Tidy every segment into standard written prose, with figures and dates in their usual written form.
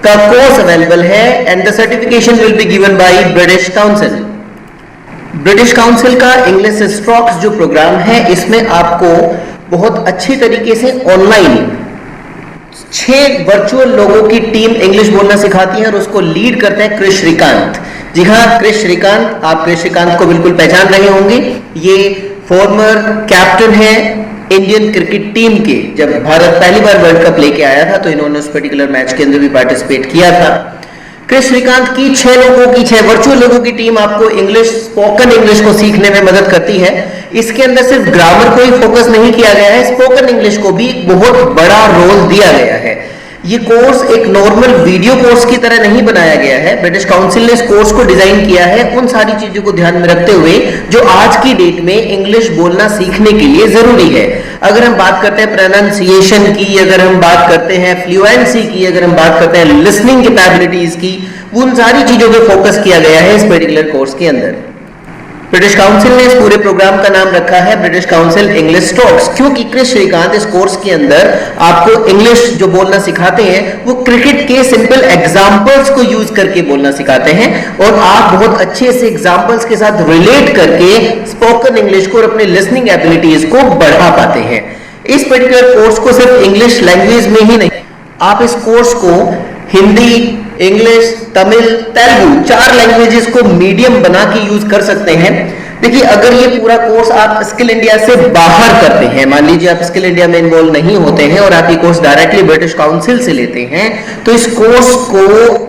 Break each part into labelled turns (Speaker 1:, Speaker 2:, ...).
Speaker 1: का course available है and the certification will be given by British council. British council का English strokes जो programme है, इसमें आपको बहुत अच्छी तरीके से ऑनलाइन 6 वर्चुअल लोगों की टीम इंग्लिश बोलना सिखाती है और उसको लीड करते हैं क्रिश श्रीकांत। जी हाँ, क्रिश श्रीकांत, आप क्रिश श्रीकांत को बिल्कुल पहचान रहे होंगे। ये फॉर्मर कैप्टन है इंडियन क्रिकेट टीम के। जब भारत पहली बार वर्ल्ड कप लेके आया था तो इन्होंने उस पर्टिकुलर मैच के अंदर भी पार्टिसिपेट किया था। क्रिश श्रीकांत की 6 वर्चुअल लोगों की टीम आपको इंग्लिश, स्पोकन इंग्लिश को सीखने में मदद करती है। इसके अंदर सिर्फ ग्रामर को ही फोकस नहीं किया गया है, स्पोकन इंग्लिश को भी बहुत बड़ा रोल दिया गया है। ये कोर्स एक नॉर्मल वीडियो कोर्स की तरह नहीं बनाया गया है। ब्रिटिश काउंसिल ने इस कोर्स को डिजाइन किया है उन सारी चीजों को ध्यान में रखते हुए जो आज की डेट में इंग्लिश बोलना सीखने के लिए जरूरी है। अगर हम बात करते हैं प्रोनाउंसिएशन की, अगर हम बात करते हैं फ्लुएंसी की, अगर हम बात करते हैं लिसनिंग कैपेबिलिटीज की, उन सारी चीजों पे फोकस किया गया है इस पर्टिकुलर कोर्स के अंदर। ब्रिटिश काउंसिल ने इस पूरे प्रोग्राम का नाम रखा है ब्रिटिश काउंसिल इंग्लिश स्ट्रोक्स, क्योंकि क्रिश श्रीकांत इस कोर्स के अंदर आपको इंग्लिश जो बोलना सिखाते हैं वो क्रिकेट के सिंपल एग्जांपल्स को यूज करके बोलना सिखाते हैं और आप बहुत अच्छे से एग्जांपल्स के साथ रिलेट करके स्पोकन इंग्लिश को और अपने लिसनिंग एबिलिटीज को बढ़ा पाते हैं। इस पर्टिकुलर कोर्स को सिर्फ इंग्लिश लैंग्वेज में ही नहीं, आप इस कोर्स को हिंदी, इंग्लिश, तमिल, तेलुगु 4 लैंग्वेजेस को मीडियम बना के यूज कर सकते हैं। देखिए, अगर ये पूरा कोर्स आप स्किल इंडिया से बाहर करते हैं, मान लीजिए आप स्किल इंडिया में इन्वॉल्व नहीं होते हैं और आप ये कोर्स डायरेक्टली ब्रिटिश काउंसिल से लेते हैं, तो इस कोर्स को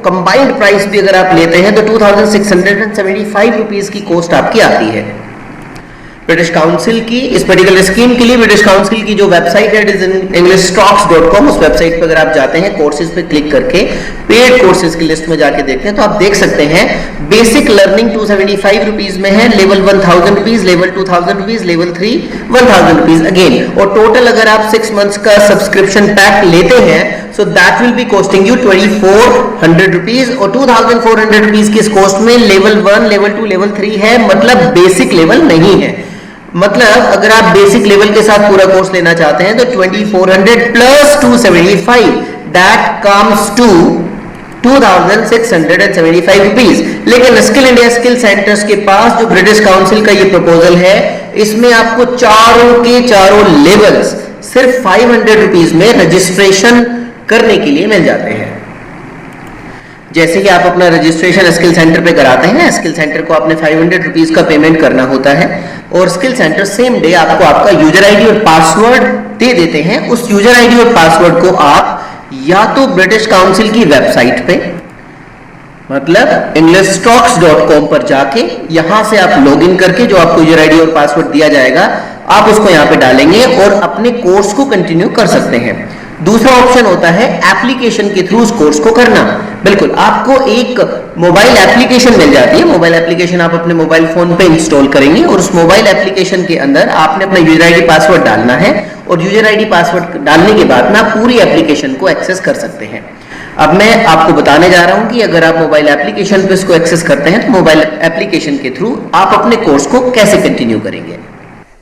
Speaker 1: कंबाइंड प्राइस भी अगर आप लेते हैं तो 2675 रुपीज की कॉस्ट आपकी आती है। ब्रिटिश काउंसिल की इस पर्टिकुलर स्कीम के लिए ब्रिटिश काउंसिल की जो वेबसाइट है englishtalks.com, उस वेबसाइट पर अगर आप जाते हैं कोर्सेज पे क्लिक करके पेड कोर्सेज की लिस्ट में जाके देखते हैं तो आप देख सकते हैं बेसिक लर्निंग 275 रुपीज में है, level 1000 rupees, level 2000 rupees, level 3 1000 rupees again, और टोटल अगर आप 6 मंथ्स का सब्सक्रिप्शन पैक लेते हैं so that will be costing you 2400 rupees, और 2400 रुपीज की इस कॉस्ट में लेवल 1, लेवल 2, लेवल 3 है, मतलब बेसिक लेवल नहीं है। मतलब अगर आप बेसिक लेवल के साथ पूरा कोर्स लेना चाहते हैं तो 2400 plus 275 that comes to 2675 rupees. लेकिन स्किल इंडिया स्किल सेंटर्स के पास जो ब्रिटिश काउंसिल का ये प्रपोजल है, इसमें आपको चारों के चारों लेवल्स सिर्फ 500 रुपीज में रजिस्ट्रेशन करने के लिए मिल जाते हैं। जैसे कि आप अपना रजिस्ट्रेशन स्किल सेंटर पे कराते हैं, स्किल सेंटर को आपने 500 रुपीज का पेमेंट करना होता है और स्किल सेंटर सेम डे आपको आपका यूजर आईडी और पासवर्ड दे देते हैं। उस यूजर आईडी और पासवर्ड को आप या तो ब्रिटिश काउंसिल की वेबसाइट पे, मतलब englishtalks.com पर जाके यहां से आप लॉगिन करके जो आपको यूजर आईडी और पासवर्ड दिया जाएगा आप उसको यहां पे डालेंगे और अपने कोर्स को कंटिन्यू कर सकते हैं। दूसरा ऑप्शन होता है एप्लीकेशन के थ्रू उस कोर्स को करना। बिल्कुल, आपको एक मोबाइल एप्लीकेशन मिल जाती है, मोबाइल एप्लीकेशन आप अपने मोबाइल फोन पे इंस्टॉल करेंगे और उस मोबाइल एप्लीकेशन के अंदर आपने अपना यूजर आईडी पासवर्ड डालना है और यूजर आईडी पासवर्ड डालने के बाद में आप पूरी एप्लीकेशन को एक्सेस कर सकते हैं। अब मैं आपको बताने जा रहा हूं कि अगर आप मोबाइल एप्लीकेशन पे इसको एक्सेस करते हैं तो मोबाइल एप्लीकेशन के थ्रू आप अपने कोर्स को कैसे कंटिन्यू करेंगे।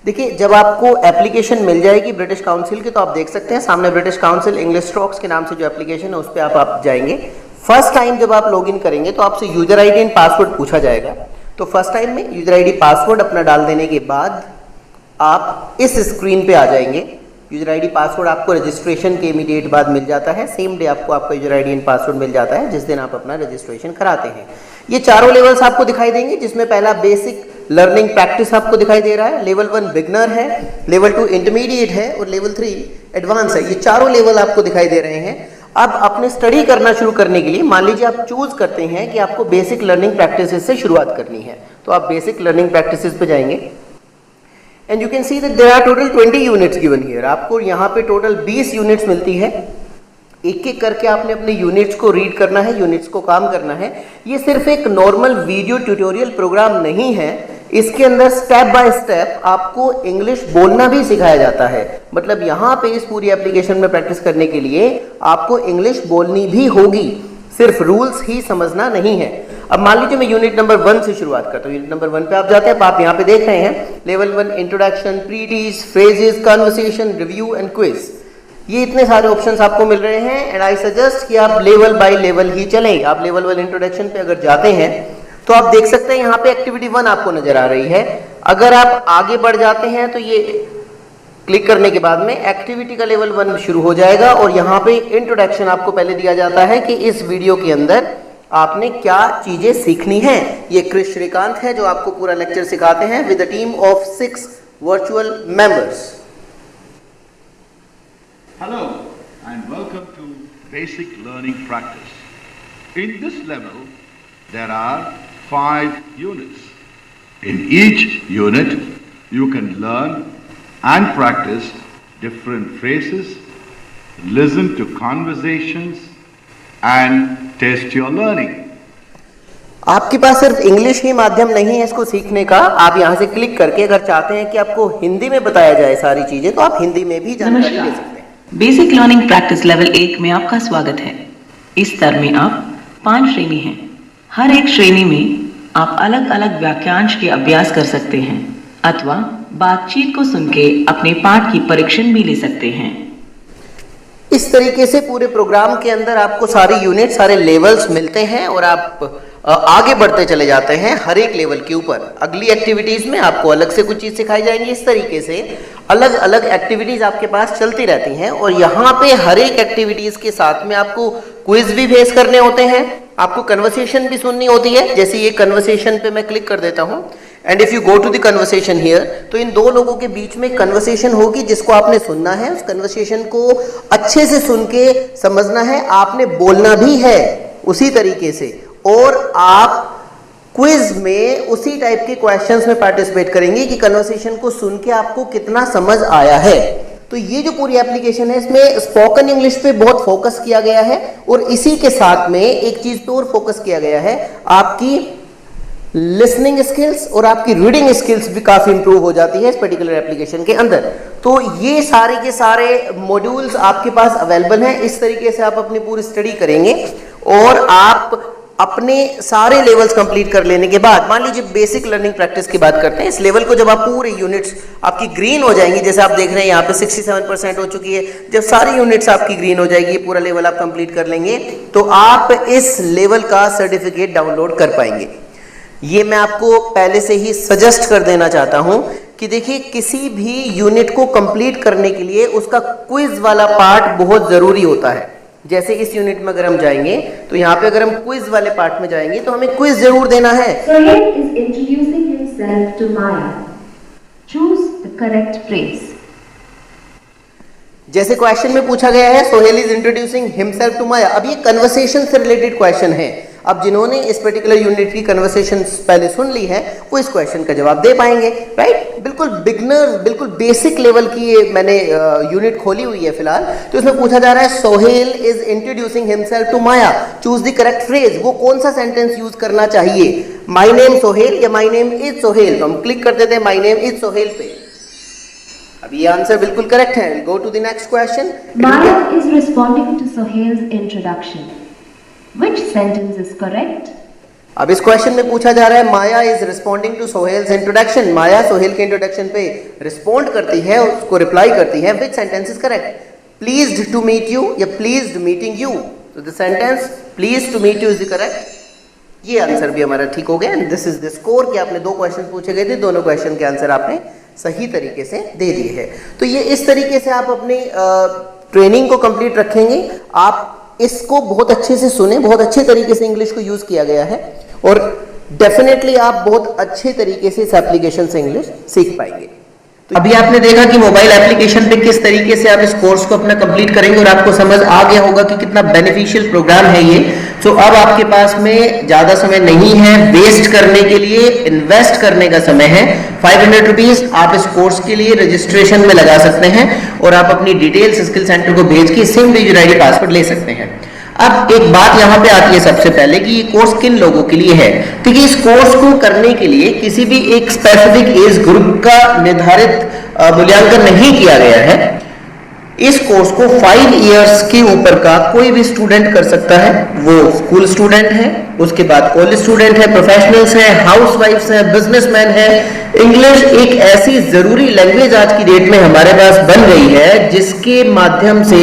Speaker 1: देखिए, जब आपको एप्लीकेशन मिल जाएगी ब्रिटिश काउंसिल की तो आप देख सकते हैं सामने ब्रिटिश काउंसिल इंग्लिश स्ट्रोक्स के नाम से जो एप्लीकेशन है उस पर आप जाएंगे। फर्स्ट टाइम जब आप लॉगिन करेंगे तो आपसे यूजर आईडी एंड पासवर्ड पूछा जाएगा। तो फर्स्ट टाइम में यूजर आईडी पासवर्ड अपना डाल देने के बाद आप इस स्क्रीन पे आ जाएंगे। यूजर आईडी पासवर्ड आपको रजिस्ट्रेशन के इमीडिएट बाद मिल जाता है, सेम डे आपको आपका यूजर आईडी एंड पासवर्ड मिल जाता है जिस दिन आप अपना रजिस्ट्रेशन कराते हैं। ये चारों लेवल्स आपको दिखाई देंगे, जिसमें पहला बेसिक लर्निंग प्रैक्टिस आपको दिखाई दे रहा है, लेवल 1 बिगनर है, लेवल 2 इंटरमीडिएट है और लेवल 3 एडवांस है। ये चारों लेवल आपको दिखाई दे रहे हैं। अब अपने स्टडी करना शुरू करने के लिए मान लीजिए आप चूज करते हैं कि आपको बेसिक लर्निंग प्रैक्टिसेस से शुरुआत करनी है, तो आप बेसिक लर्निंग प्रैक्टिसेस पे जाएंगे and you can see that there are total 20 units given here. आपको यहाँ पे टोटल 20 यूनिट्स मिलती है। एक एक करके आपने अपने यूनिट्स को रीड करना है, यूनिट्स को काम करना है। ये सिर्फ एक नॉर्मल वीडियो ट्यूटोरियल प्रोग्राम नहीं है, इसके अंदर स्टेप बाय स्टेप आपको इंग्लिश बोलना भी सिखाया जाता है। मतलब यहाँ पे इस पूरी एप्लीकेशन में प्रैक्टिस करने के लिए आपको इंग्लिश बोलनी भी होगी, सिर्फ रूल्स ही समझना नहीं है। अब मान लीजिए मैं यूनिट नंबर 1 से शुरुआत करता हूँ। यूनिट नंबर 1 पे आप जाते हैं, आप यहाँ पे देख रहे हैं लेवल 1 इंट्रोडक्शन, प्रीटीज, phrases, conversation, review and quiz. ये इतने सारे ऑप्शंस आपको मिल रहे हैं एंड आई सजेस्ट कि आप लेवल बाय लेवल ही चलें। आप लेवल 1 इंट्रोडक्शन पे अगर जाते हैं तो आप देख सकते हैं यहाँ पे एक्टिविटी 1 आपको नजर आ रही है। अगर आप आगे बढ़ जाते हैं तो ये क्लिक करने के बाद में एक्टिविटी का लेवल 1 शुरू हो जाएगा और यहाँ पे इंट्रोडक्शन आपको पहले दिया जाता है कि इस वीडियो के अंदर आपने क्या चीजें सीखनी हैं। ये क्रिश श्रीकांत है जो आपको पूरा लेक्चर सिखाते हैं with a team of 6 virtual members.
Speaker 2: Hello and welcome to Basic Learning Practice. In this level, there are 5 units. In each unit, you can learn and practice different phrases, listen to conversations and test your learning.
Speaker 1: आपके पास सिर्फ English ही माध्यम नहीं है इसको सीखने का। आप यहाँ से क्लिक करके अगर चाहते हैं कि आपको हिंदी में बताया जाए सारी चीजें तो आप हिंदी में भी जानकारी ले सकते हैं।
Speaker 3: बेसिक लर्निंग प्रैक्टिस लेवल 1 में आपका स्वागत है। इस स्तर में आप 5 श्रेणी हैं। हर एक श्रेणी में आप अलग अलग वाक्यांश के अभ्यास कर सकते हैं अथवा बातचीत को सुन के अपने पाठ की परीक्षण भी ले सकते हैं।
Speaker 1: इस तरीके से पूरे प्रोग्राम के अंदर आपको सारे यूनिट, सारे लेवल्स मिलते हैं और आप आगे बढ़ते चले जाते हैं हर एक लेवल के ऊपर। अगली एक्टिविटीज में आपको अलग से कुछ चीज सिखाई जाएंगी। इस तरीके से अलग अलग एक्टिविटीज आपके पास चलती रहती हैं और यहाँ पे हर एक एक्टिविटीज के साथ में आपको क्विज भी फेस करने होते हैं, आपको कन्वर्सेशन भी सुननी होती है। जैसे ये कन्वर्सेशन पे मैं क्लिक कर देता हूँ and if you go to the conversation here, तो इन दो लोगों के बीच में कन्वर्सेशन होगी जिसको आपने सुनना है। उस कन्वर्सेशन को अच्छे से सुन के समझना है, आपने बोलना भी है उसी तरीके से और आप क्विज में उसी टाइप के क्वेश्चंस में पार्टिसिपेट करेंगे कि कन्वर्सेशन को सुन के आपको कितना समझ आया है। तो ये जो पूरी एप्लीकेशन है इसमें स्पोकन इंग्लिश पे बहुत फोकस किया गया है और इसी के साथ में एक चीज पे और फोकस किया गया है, आपकी लिसनिंग स्किल्स और आपकी रीडिंग स्किल्स भी काफी इंप्रूव हो जाती है इस पर्टिकुलर एप्लीकेशन के अंदर। तो ये सारे के सारे मॉड्यूल्स आपके पास अवेलेबल हैं। इस तरीके से आप अपनी पूरी स्टडी करेंगे और आप अपने सारे लेवल्स कंप्लीट कर लेने के बाद, मान लीजिए बेसिक लर्निंग प्रैक्टिस की बात करते हैं, इस लेवल को जब आप पूरे यूनिट्स आपकी ग्रीन हो जाएंगी, जैसे आप देख रहे हैं यहाँ पे 67% हो चुकी है, जब सारी यूनिट्स आपकी ग्रीन हो जाएगी, पूरा लेवल आप कंप्लीट कर लेंगे तो आप इस लेवल का सर्टिफिकेट डाउनलोड कर पाएंगे। ये मैं आपको पहले से ही सजेस्ट कर देना चाहता हूं कि देखिए किसी भी यूनिट को कंप्लीट करने के लिए उसका क्विज वाला पार्ट बहुत जरूरी होता है। जैसे इस यूनिट में अगर हम जाएंगे तो यहाँ पे अगर हम क्विज वाले पार्ट में जाएंगे तो हमें क्विज जरूर देना है।
Speaker 4: Sohail is introducing himself to Maya. Choose the correct phrase.
Speaker 1: जैसे क्वेश्चन में पूछा गया है Sohail is introducing himself to Maya. अब ये कन्वर्सेशन से रिलेटेड क्वेश्चन है। अब जिन्होंने इस पर्टिकुलर यूनिट की कन्वर्सेशन पहले सुन ली है वो इस क्वेश्चन का जवाब दे पाएंगे, राइट। बिल्कुल बिगनर, बिल्कुल बेसिक लेवल की ये मैंने यूनिट खोली हुई है फिलहाल। तो इसमें पूछा जा रहा है Sohail is introducing himself to Maya, choose the correct phrase. वो कौन सा सेंटेंस यूज करना चाहिए, माई नेम सोहेल या माई नेम इज सोहेल। तो हम क्लिक कर देते हैं माई नेम इज सोहेल पे। अब ये आंसर बिल्कुल करेक्ट है। Go to the next question.
Speaker 4: Maya is responding to Sohail's introduction. Which sentence is correct?
Speaker 1: अब इस क्वेश्चन में पूछा जा रहा है माया इज रिस्पॉन्डिंग टू सोहेल्स इंट्रोडक्शन। माया सोहेल के इंट्रोडक्शन पे रिस्पॉन्ड करती है, उसको रिप्लाई करती है। Which sentence is correct, pleased to meet you या प्लीज्ड मीटिंग यू। तो the sentence pleased to meet you is the correct. ये आंसर भी हमारा ठीक हो गया and this is the score कि आपने 2 क्वेश्चन पूछे गए थे, दोनों क्वेश्चन के आंसर आपने सही तरीके से दे दिए हैं। तो ये इस तरीके से आप अपनी ट्रेनिंग को कंप्लीट रखेंगे। आप इसको बहुत अच्छे से सुने, बहुत अच्छे तरीके से इंग्लिश को यूज किया गया है और डेफिनेटली आप बहुत अच्छे तरीके से इस एप्लीकेशन से इंग्लिश सीख पाएंगे। तो अभी आपने देखा कि मोबाइल एप्लीकेशन पे किस तरीके से आप इस कोर्स को अपना कंप्लीट करेंगे और आपको समझ आ गया होगा कि कितना बेनिफिशियल प्रोग्राम है ये। तो अब आपके पास में ज्यादा समय नहीं है वेस्ट करने के लिए, इन्वेस्ट करने का समय है। 500 रुपीज आप इस कोर्स के लिए रजिस्ट्रेशन में लगा सकते हैं और आप अपनी डिटेल्स स्किल सेंटर को भेज के सिम यूजर आईडी पासवर्ड ले सकते हैं। अब एक बात यहाँ पे आती है सबसे पहले कि ये कोर्स किन लोगों के लिए है। क्योंकि इस कोर्स को करने के लिए किसी भी एक स्पेसिफिक एज ग्रुप का निर्धारित मूल्यांकन नहीं किया गया है। इस कोर्स को 5 इयर्स के ऊपर का कोई भी स्टूडेंट कर सकता है। वो स्कूल स्टूडेंट है, उसके बाद कॉलेज स्टूडेंट है, प्रोफेशनल्स हैं, हाउसवाइफ्स हैं, बिजनेसमैन हैं, इंग्लिश एक ऐसी जरूरी लैंग्वेज आज की डेट में हमारे पास बन गई है जिसके माध्यम से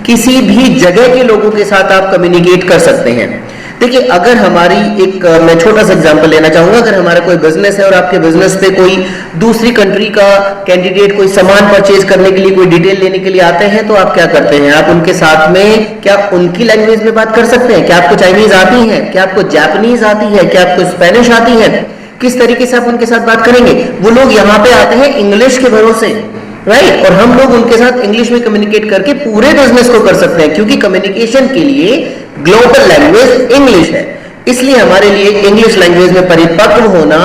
Speaker 1: किसी भी जगह के लोगों के साथ आप कम्युनिकेट कर सकते हैं। देखिए, अगर हमारी मैं छोटा सा एग्जांपल लेना चाहूंगा। अगर हमारा कोई बिजनेस है और आपके बिजनेस पे कोई दूसरी कंट्री का कैंडिडेट कोई सामान परचेज करने के लिए, कोई डिटेल लेने के लिए आते हैं, तो आप क्या करते हैं? आप उनके साथ में क्या उनकी लैंग्वेज में बात कर सकते हैं? क्या आपको चाइनीज आती है? क्या आपको जापानीज आती है? क्या आपको स्पेनिश आती है? किस तरीके से आप उनके साथ बात करेंगे? वो लोग यहाँ पे आते हैं इंग्लिश के भरोसे, राइट? और हम लोग उनके साथ इंग्लिश में कम्युनिकेट करके पूरे बिजनेस को कर सकते हैं, क्योंकि कम्युनिकेशन के लिए ग्लोबल लैंग्वेज इंग्लिश है। इसलिए हमारे लिए इंग्लिश लैंग्वेज में परिपक्व होना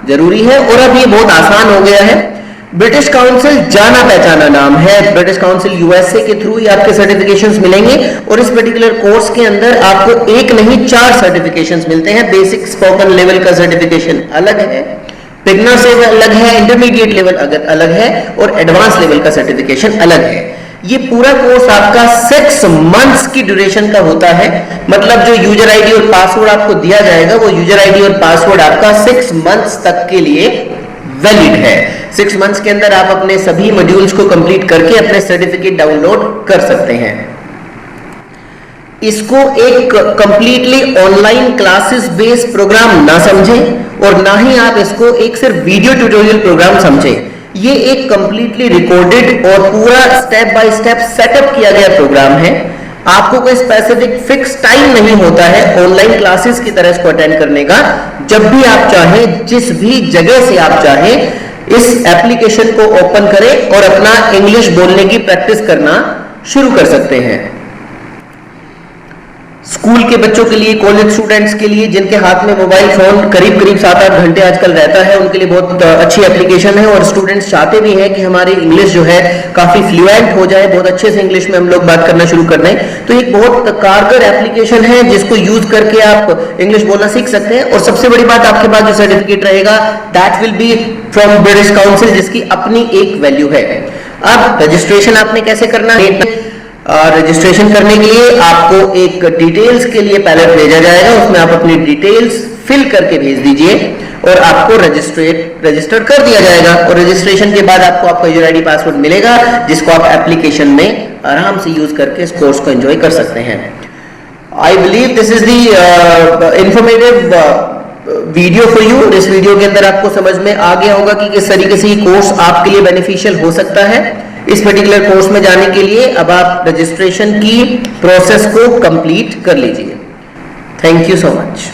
Speaker 1: जरूरी है। और अब ये बहुत आसान हो गया है। ब्रिटिश काउंसिल जाना पहचाना नाम है। ब्रिटिश काउंसिल यूएसए के थ्रू ही आपके सर्टिफिकेशंस मिलेंगे, और इस पर्टिकुलर कोर्स के अंदर आपको एक नहीं 4 सर्टिफिकेशंस मिलते हैं। बेसिक स्पोकन लेवल का सर्टिफिकेशन अलग है, बिगनर से अलग है, इंटरमीडिएट लेवल अलग है, और एडवांस लेवल का सर्टिफिकेशन अलग है। ये पूरा कोर्स आपका 6 मंथ्स की ड्यूरेशन का होता है। मतलब जो यूजर आईडी और पासवर्ड आपको दिया जाएगा, वो यूजर आईडी और पासवर्ड आपका 6 मंथ्स तक के लिए वैलिड है। 6 मंथ्स के अंदर आप अपने सभी मॉड्यूल्स को कंप्लीट करके अपने सर्टिफिकेट डाउनलोड कर सकते हैं। इसको एक completely online classes based programme ना समझें, और ना ही आप इसको एक सिर्फ वीडियो ट्यूटोरियल प्रोग्राम समझें। ये एक कंप्लीटली रिकॉर्डेड और पूरा स्टेप बाय स्टेप सेटअप किया गया प्रोग्राम है। आपको कोई स्पेसिफिक फिक्स टाइम नहीं होता है ऑनलाइन क्लासेस की तरह इसको अटेंड करने का। जब भी आप चाहें, जिस भी जगह से आप चाहें, इस एप्लीकेशन को ओपन करें और अपना इंग्लिश बोलने की प्रैक्टिस करना शुरू कर सकते हैं। स्कूल के बच्चों के लिए, कॉलेज स्टूडेंट्स के लिए, जिनके हाथ में मोबाइल फोन करीब 7-8 घंटे आजकल रहता है, उनके लिए बहुत अच्छी एप्लीकेशन है। और स्टूडेंट्स चाहते भी हैं कि हमारी इंग्लिश जो है काफी फ्लुएंट हो जाए, बहुत अच्छे से इंग्लिश में हम लोग बात करना शुरू कर दें। तो एक बहुत कारगर एप्लीकेशन है जिसको यूज करके आप इंग्लिश बोलना सीख सकते हैं। और सबसे बड़ी बात, आपके पास जो सर्टिफिकेट रहेगा that will be from British council, जिसकी अपनी एक वैल्यू है। अब रजिस्ट्रेशन आपने कैसे करना है? रजिस्ट्रेशन करने के लिए आपको एक डिटेल्स के लिए पैलेट भेजा जाएगा, उसमें आप अपनी डिटेल्स फिल करके भेज दीजिए और आपको रजिस्टर कर दिया जाएगा। और रजिस्ट्रेशन के बाद आपको आपका यूजर आईडी पासवर्ड मिलेगा, जिसको आप एप्लीकेशन में आराम से यूज करके इस कोर्स को एंजॉय कर सकते हैं। I believe this is the informative video for you. इस वीडियो के अंदर आपको समझ में आ गया होगा कि किस तरीके से ये कोर्स आपके लिए बेनिफिशियल हो सकता है। इस पर्टिकुलर कोर्स में जाने के लिए अब आप रजिस्ट्रेशन की प्रोसेस को कंप्लीट कर लीजिए। Thank you so much.